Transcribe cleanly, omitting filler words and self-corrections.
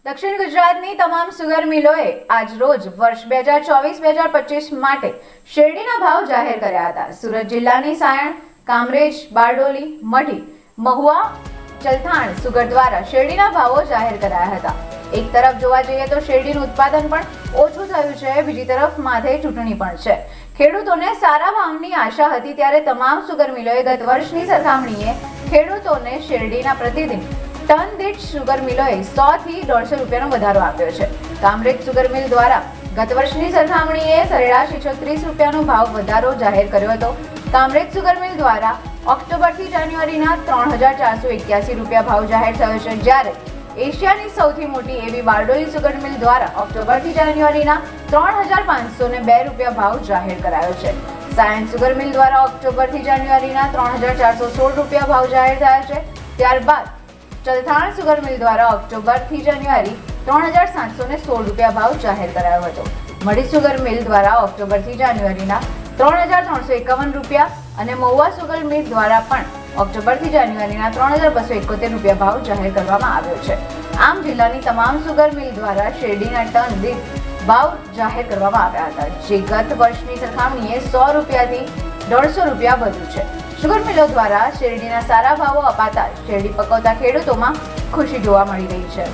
દક્ષિણ ગુજરાતની તમામ સુગર મિલોએ આજ રોજ વર્ષ 2024-2025 માટે શેરડીના ભાવ જાહેર કર્યા હતા. સુરત જિલ્લાની સાયણ, કામરેજ, બારડોલી, મઢી, મહુવા, ચલથાણ સુગર દ્વારા શેરડીના ભાવો જાહેર કરાયા હતા. એક તરફ જોવા જઈએ તો શેરડીનું ઉત્પાદન પણ ઓછું થયું છે, બીજી તરફ માથે ચૂંટણી પણ છે. ખેડૂતોને સારા ભાવની આશા હતી ત્યારે તમામ સુગર મિલોએ ગત વર્ષની સરખામણીએ ખેડૂતોને શેરડીના પ્રતિદિન ટન દીઠ સુગર મિલોએ 100 થી 150 રૂપિયાનો વધારો આપ્યો છે. કામરેજ સુગર મિલ દ્વારા ગત વર્ષની સરખામણીએ સરેરાશ 130 રૂપિયાનો ભાવ વધારો જાહેર કર્યો હતો. કામરેજ સુગર મિલ દ્વારા ઓક્ટોબરથી જાન્યુઆરીના 3481 રૂપિયા ભાવ જાહેર થયો છે, જ્યારે એશિયાની સૌથી મોટી એવી બારડોલી સુગર મિલ દ્વારા ઓક્ટોબરથી જાન્યુઆરીના 3502 રૂપિયા ભાવ જાહેર કરાયો છે. સાયન્સ સુગર મિલ દ્વારા ઓક્ટોબરથી જાન્યુઆરીના 3416 રૂપિયા ભાવ જાહેર થયા છે. ત્યારબાદ ચલથાણ સુગર મિલ દ્વારા ઓક્ટોબરથી જાન્યુઆરી 3716 રૂપિયા ભાવ જાહેર કરાયો હતો. મઢી સુગર મિલ દ્વારા ઓક્ટોબરથી જાન્યુઆરીના 3351 રૂપિયા અને મહુવા સુગર મિલ દ્વારા પણ ઓક્ટોબરથી જાન્યુઆરીના 3271 રૂપિયા ભાવ જાહેર કરવામાં આવ્યો છે. આમ જિલ્લાની તમામ સુગર મિલ દ્વારા શેરડીના ટન દીઠ ભાવ જાહેર કરવામાં આવ્યા હતા, જે ગત વર્ષની સરખામણીએ 100 રૂપિયાથી 150 રૂપિયા વધુ છે. સુગર મિલો દ્વારા શેરડીના સારા ભાવો અપાતા શેરડી પકવતા ખેડૂતોમાં ખુશી જોવા મળી રહી છે.